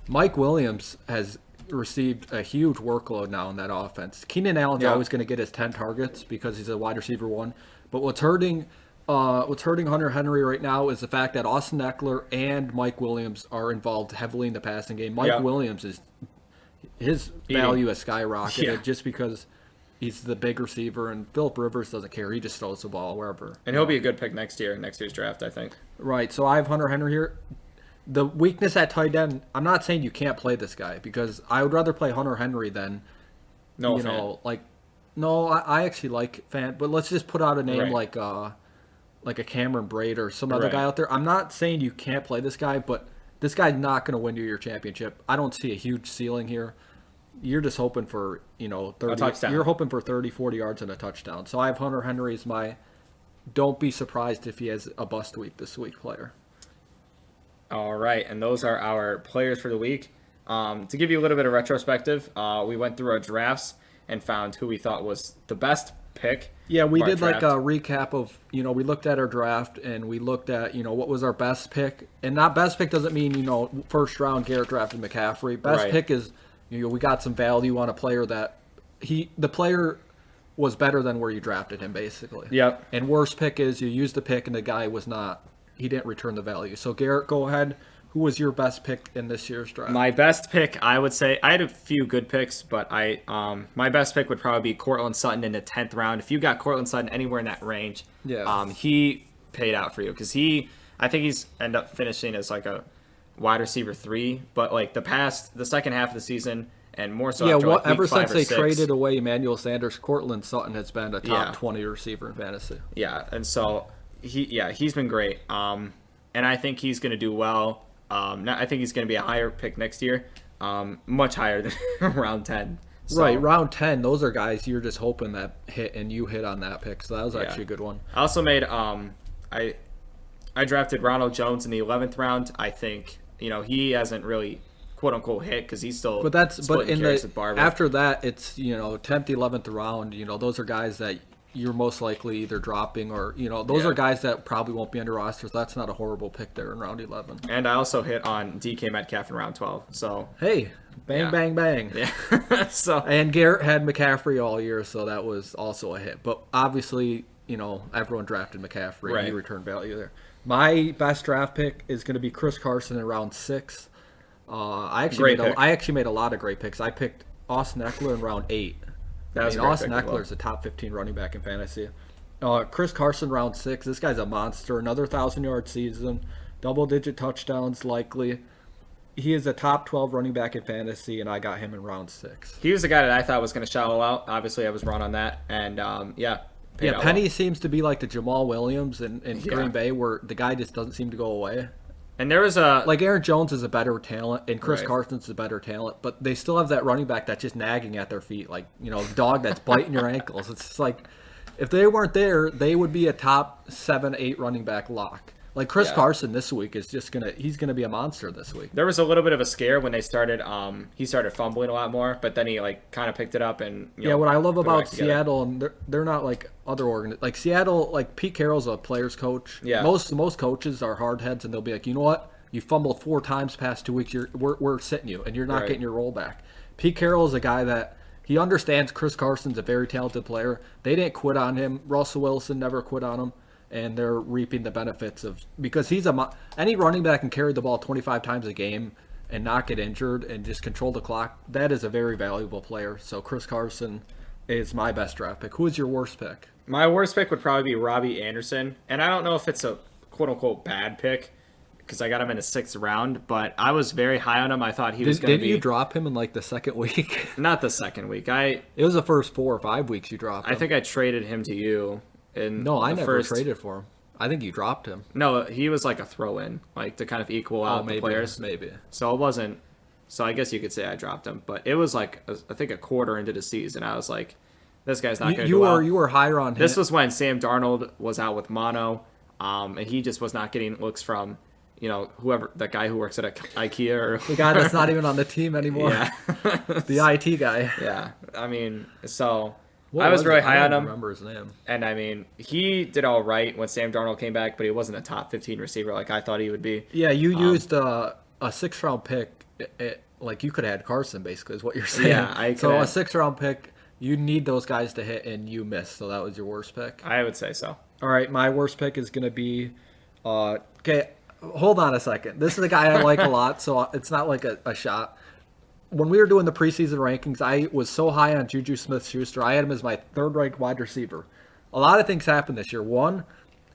Mike Williams has received a huge workload now in that offense. Keenan Allen's always going to get his 10 targets because he's a wide receiver 1. But what's hurting Hunter Henry right now is the fact that Austin Eckler and Mike Williams are involved heavily in the passing game. Mike Williams his value has skyrocketed just because he's the big receiver, and Phillip Rivers doesn't care. He just throws the ball wherever. And he'll be a good pick next year's draft, I think. Right. So I have Hunter Henry here. The weakness at tight end, I'm not saying you can't play this guy because I would rather play Hunter Henry than I actually like Fant, but let's just put out a name like a Cameron Braid or some other guy out there. I'm not saying you can't play this guy, but this guy's not going to win you your championship. I don't see a huge ceiling here. You're just hoping for, 30. A touchdown. You're hoping for 30, 40 yards and a touchdown. So I have Hunter Henry as my don't be surprised if he has a bust week this week player. All right, and those are our players for the week. To give you a little bit of retrospective, we went through our drafts and found who we thought was the best pick. Yeah, we did like a recap of, we looked at our draft and we looked at, what was our best pick. And not best pick doesn't mean, first round Garrett drafted McCaffrey. Best pick is, we got some value on a player that the player was better than where you drafted him, basically. Yep. And worst pick is you used the pick and the guy he didn't return the value. So Garrett, go ahead. Who was your best pick in this year's draft? My best pick, I would say, I had a few good picks, but my best pick would probably be Cortland Sutton in the 10th round. If you got Cortland Sutton anywhere in that range, he paid out for you because I think he's ended up finishing as like a wide receiver 3, but like the second half of the season and more so after like ever week 5 since or they 6, traded away Emmanuel Sanders, Cortland Sutton has been a top 20 receiver in fantasy. Yeah, and so he's been great. And I think he's going to do well. I think he's going to be a higher pick next year, much higher than round 10. So, right, round 10, those are guys you're just hoping that hit, and you hit on that pick, so that was actually a good one. I also made I drafted Ronald Jones in the 11th round. I think he hasn't really quote unquote hit because he's still after that it's 10th 11th round. Those are guys that you're most likely either dropping or those are guys that probably won't be under rosters. That's not a horrible pick there in round 11. And I also hit on DK Metcalf in round 12. So hey, bang bang. Yeah. So and Garrett had McCaffrey all year, so that was also a hit. But obviously, everyone drafted McCaffrey and he returned value there. My best draft pick is going to be Chris Carson in round 6. I actually made a lot of great picks. I picked Austin Eckler in round 8. Austin Eckler is a top 15 running back in fantasy. Chris Carson, round 6. This guy's a monster. Another 1,000-yard season. Double-digit touchdowns likely. He is a top 12 running back in fantasy, and I got him in round 6. He was the guy that I thought was going to shallow out. Obviously, I was wrong on that. And, Penny seems to be like the Jamal Williams in Green Bay, where the guy just doesn't seem to go away. And there was Aaron Jones is a better talent, and Chris Carson's a better talent, but they still have that running back that's just nagging at their feet, like dog that's biting your ankles. It's just like if they weren't there, they would be a top 7-8 running back lock. Like Chris Carson this week is he's gonna be a monster this week. There was a little bit of a scare when they started. He started fumbling a lot more, but then he kind of picked it up and what I love about Seattle, and they're not like other like Seattle, like Pete Carroll's a player's coach. Yeah. Most coaches are hard heads, and they'll be like, you know what, you fumbled 4 times past 2 weeks, we're sitting you, and you're not getting your roll back. Pete Carroll is a guy that he understands. Chris Carson's a very talented player. They didn't quit on him. Russell Wilson never quit on him. And they're reaping the benefits because he's any running back can carry the ball 25 times a game and not get injured and just control the clock. That is a very valuable player. So Chris Carson is my best draft pick. Who is your worst pick? My worst pick would probably be Robbie Anderson, and I don't know if it's a quote unquote bad pick because I got him in the 6th round, but I was very high on him. I thought he was going to be. Didn't you drop him in like the 2nd week? Not the 2nd week. It was the first 4 or 5 weeks you dropped him. I think I traded him to you. No, I never traded for him. I think you dropped him. No, he was like a throw-in, like to kind of equal out the players. Maybe. So it wasn't. So I guess you could say I dropped him, but it was like I think a quarter into the season. I was like, this guy's not going to do well. You were higher on him. This was when Sam Darnold was out with mono, and he just was not getting looks from whoever, that guy who works at IKEA or the guy that's not even on the team anymore. Yeah, the IT guy. Yeah, I mean, so. I was really high on him. I don't remember his name. And I mean, he did all right when Sam Darnold came back, but he wasn't a top 15 receiver like I thought he would be. Yeah, you used a 6th round pick. Like you could have had Carson, basically, is what you're saying. Yeah, a 6th round pick, you need those guys to hit, and you missed. So that was your worst pick. I would say so. All right, my worst pick is going to be. Okay, hold on a second. This is a guy I like a lot, so it's not like a shot. When we were doing the preseason rankings, I was so high on Juju Smith-Schuster. I had him as my 3rd-ranked wide receiver. A lot of things happened this year. One,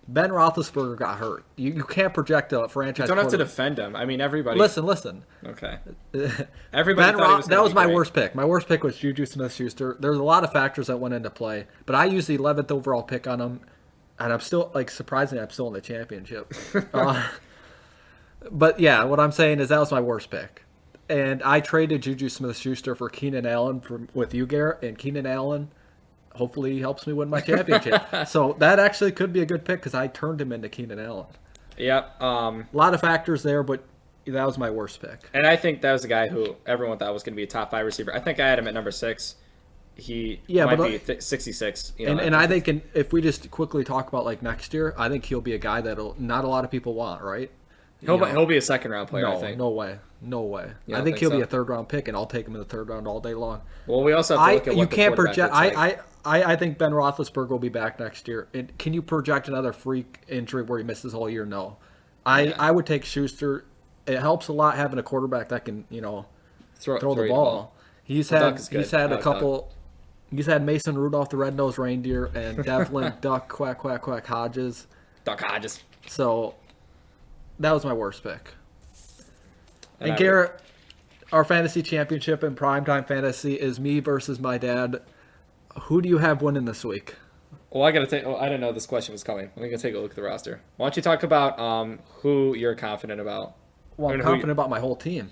Ben Roethlisberger got hurt. You can't project a franchise. You don't have to defend him. I mean, everybody. Listen. Okay. Everybody thought that was my worst pick. My worst pick was Juju Smith-Schuster. There's a lot of factors that went into play, but I used the 11th overall pick on him, and I'm still surprisingly, I'm still in the championship. But yeah, what I'm saying is that was my worst pick. And I traded Juju Smith-Schuster for Keenan Allen with you, Garrett. And Keenan Allen hopefully helps me win my championship. So that actually could be a good pick because I turned him into Keenan Allen. Yep. A lot of factors there, but that was my worst pick. And I think that was the guy who everyone thought was going to be a top 5 receiver. I think I had him at number 6. He might be 66. And I think if we just quickly talk about like next year, I think he'll be a guy that'll not a lot of people want, right? He'll be a 2nd round player, I think. No way. I think he'll be a 3rd round pick, and I'll take him in the 3rd round all day long. Well, we also have to look at what you can't project. like. I think Ben Roethlisberger will be back next year. Can you project another freak injury where he misses the whole year? No. I would take Schuster it helps a lot having a quarterback that can, throw the you ball. He's Well, had Duck is good. he's had I a like couple. He's had Mason Rudolph, the red-nosed reindeer, and Devlin Duck Quack Quack Quack Hodges. Duck Hodges. So that was my worst pick. And And Garrett, our fantasy championship in primetime fantasy is me versus my dad. Who do you have winning this week? Well, I didn't know this question was coming. Let me go take a look at the roster. Why don't you talk about who you're confident about? Well, I'm confident about my whole team.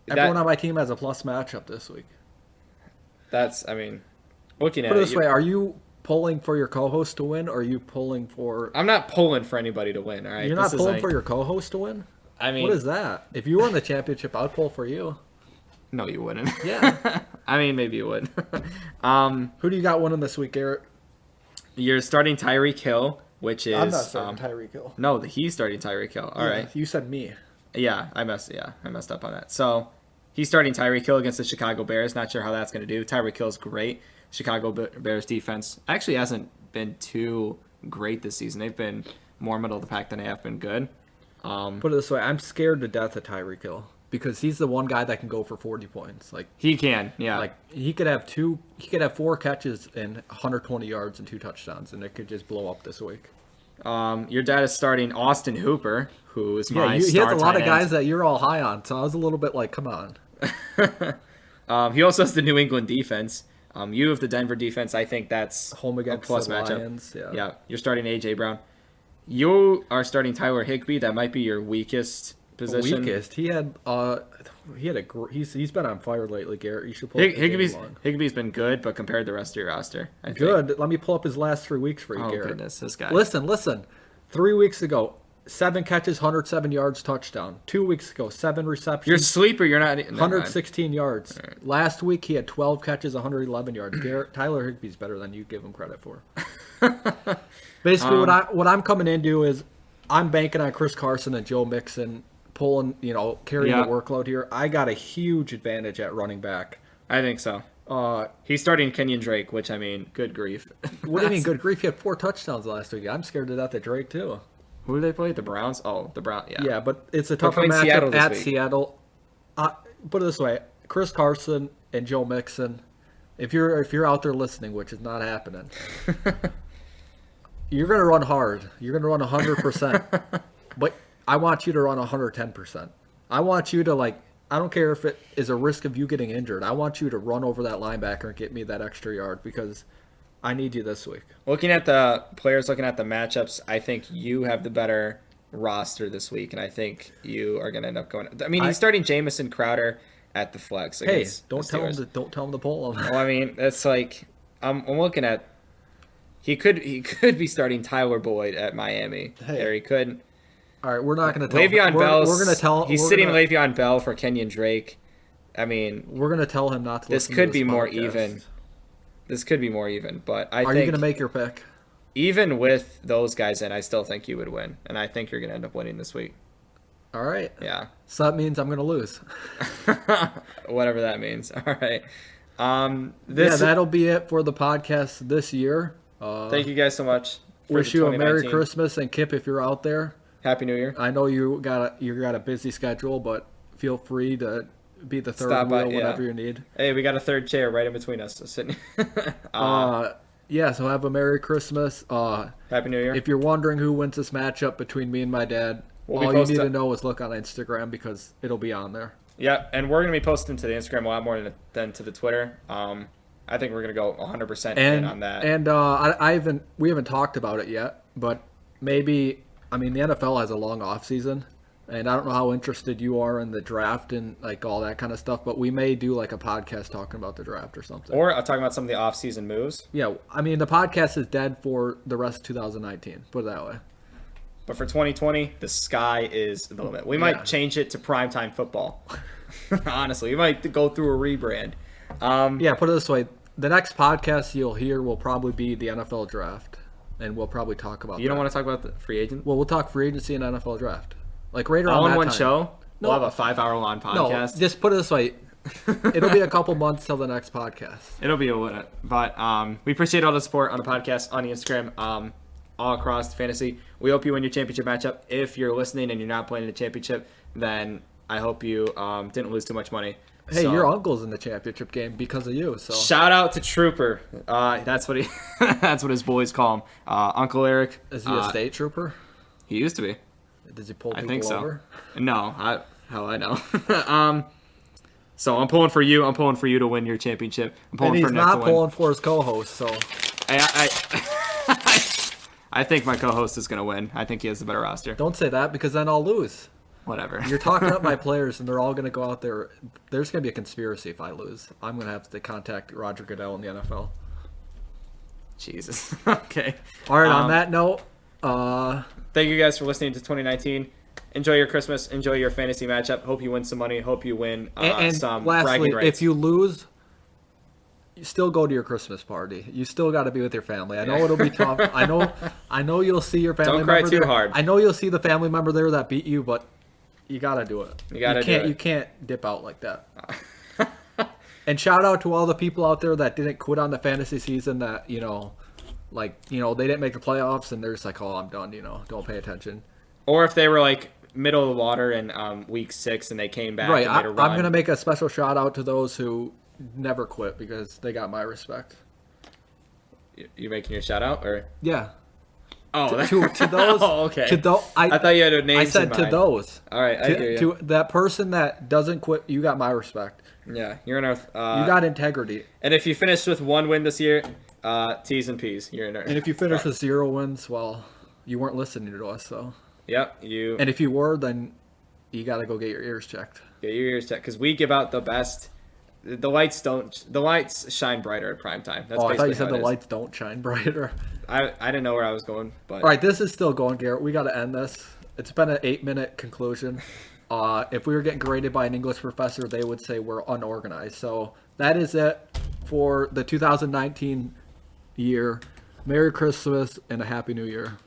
Everyone on my team has a plus matchup this week. Looking at Put it it this way, are you pulling for your co-host to win, or are you pulling for... I'm not pulling for anybody to win, all right? You're not pulling for your co-host to win? What is that? If you won the championship, I'd pull for you. No, you wouldn't. Yeah. Maybe you would. Who do you got winning this week, Garrett? You're starting Tyreek Hill, which is... I'm not starting Tyreek Hill. No, he's starting Tyreek Hill. All right. You said me. Yeah, I messed up on that. So he's starting Tyreek Hill against the Chicago Bears. Not sure how that's going to do. Tyreek Hill's great. Chicago Bears defense actually hasn't been too great this season. They've been more middle of the pack than they have been good. Put it this way, I'm scared to death of Tyreek Hill because he's the one guy that can go for 40 points. Like he can, yeah. Like he could have 4 catches and 120 yards and 2 touchdowns, and it could just blow up this week. Your dad is starting Austin Hooper, who is my he star has a lot of tight guys end. that you're all high on, so I was a little bit like, come on. He also has the New England defense. You have the Denver defense. I think that's Home against a plus the matchup. Lions. Yeah, you're starting A.J. Brown. You are starting Tyler Higbee. That might be your weakest position. Weakest. He's been on fire lately, Garrett. You should pull Higbee's been good, but compared to the rest of your roster, I think. Good. Let me pull up his last 3 weeks for you, Oh Garrett. goodness, this guy. Listen. 3 weeks ago, 7 catches, 107 yards, touchdown. 2 weeks ago, 7 receptions. You're a sleeper. You're not. 116 yards. Right. Last week, he had 12 catches, 111 yards. Tyler Higbee's better than you give him credit for. Basically, what I'm coming into is I'm banking on Chris Carson and Joe Mixon carrying the workload here. I got a huge advantage at running back. I think so. He's starting Kenyon Drake, which good grief. What do you mean, good grief? He had 4 touchdowns last week. I'm scared to death of Drake too. Who do they play? The Browns? Oh, the Browns. Yeah. Yeah, but it's a tougher playing Seattle matchup this at week. Seattle. Put it this way: Chris Carson and Joe Mixon. If you're out there listening, which is not happening, you're gonna run hard. You're gonna run 100%. But I want you to run 110%. I want you to I don't care if it is a risk of you getting injured. I want you to run over that linebacker and get me that extra yard because I need you this week. Looking at the players, looking at the matchups, I think you have the better roster this week, and I think you are going to end up going. He's starting Jamison Crowder at the flex. Hey, don't tell him to pull him. Well, that's like I'm looking at. He could be starting Tyler Boyd at Miami. Hey. Or he could. All right, we're not going to tell Le'Veon Bell. We're going to tell. He's sitting Le'Veon Bell for Kenyon Drake. We're going to tell him not to. This could be more even. This could be more even, but I think. Are you going to make your pick? Even with those guys in, I still think you would win, and I think you're going to end up winning this week. All right. Yeah. So that means I'm going to lose. Whatever that means. All right. That'll be it for the podcast this year. Thank you guys so much. Wish you a Merry Christmas, and Kip, if you're out there, Happy New Year. I know you got a busy schedule, but feel free to be the third wheel whenever you need. Hey, we got a third chair right in between us. So sitting. So have a Merry Christmas. Happy New Year. If you're wondering who wins this matchup between me and my dad, all you need to know is look on Instagram because it'll be on there. Yeah, and we're going to be posting to the Instagram a lot more than to the Twitter. I think we're going to go 100% in on that. And we haven't talked about it yet, but maybe, the NFL has a long off season, and I don't know how interested you are in the draft and all that kind of stuff, but we may do a podcast talking about the draft or something. Or talking about some of the off-season moves. Yeah, the podcast is dead for the rest of 2019, put it that way. But for 2020, the sky is the limit. We might change it to primetime football. Honestly, we might go through a rebrand. Put it this way. The next podcast you'll hear will probably be the NFL draft, and we'll probably talk about You don't want to talk about the free agent? Well, we'll talk free agency and NFL draft. Right around all in that one time. show? No. We'll have a 5-hour long podcast? No, just put it this way. It'll be a couple months till the next podcast. It'll be a minute. But we appreciate all the support on the podcast, on the Instagram, all across the fantasy. We hope you win your championship matchup. If you're listening and you're not playing the championship, then I hope you didn't lose too much money. Hey, So, your uncle's in the championship game because of you. So shout out to Trooper. That's what he. That's what his boys call him. Uncle Eric. is he a state trooper? He used to be. Does he pull I people think so. over? No, how I know. So I'm pulling for you. I'm pulling for you to win your championship. I'm pulling And he's for Nick to not win. pulling for his co-host. So I think my co-host is gonna win. I think he has the better roster. don't say that because then I'll lose. Whatever. You're talking up my players, and they're all going to go out there. There's going to be a conspiracy if I lose. I'm going to have to contact Roger Goodell in the NFL. Jesus. Okay. All right. On that note, Thank you guys for listening to 2019. Enjoy your Christmas. Enjoy your fantasy matchup. Hope you win some money. Hope you win and some lastly, bragging rights. if you lose, you still go to your Christmas party. You still got to be with your family. I know it'll be tough. I know you'll see your family Don't cry member too there. hard. I know you'll see the family member there that beat you, but you got to do it. You gotta do it. You can't dip out like that. And shout out to all the people out there that didn't quit on the fantasy season that, they didn't make the playoffs and they're just like, oh, I'm done, don't pay attention. Or if they were like middle of the water in week 6 and they came back Right, and made a run. I'm going to make a special shout out to those who never quit because they got my respect. You making your shout out or? Yeah. Oh, To those. Oh, okay. I thought you had a name. I said to those. All right, I hear you. To that person that doesn't quit, you got my respect. Yeah, you're in our. You got integrity. And if you finish with 1 win this year, T's and P's. You're in our. And if you finish with 0 wins, well, you weren't listening to us, so. Yep, you. And if you were, then you got to go get your ears checked. Get your ears checked because we give out the best. The lights don't. The lights shine brighter at primetime. That's I thought you basically said how the it is. lights don't shine brighter. I didn't know where I was going, but. All right, this is still going, Garrett. We got to end this. It's been an 8-minute conclusion. If we were getting graded by an English professor, they would say we're unorganized. So that is it for the 2019 year. Merry Christmas and a Happy New Year.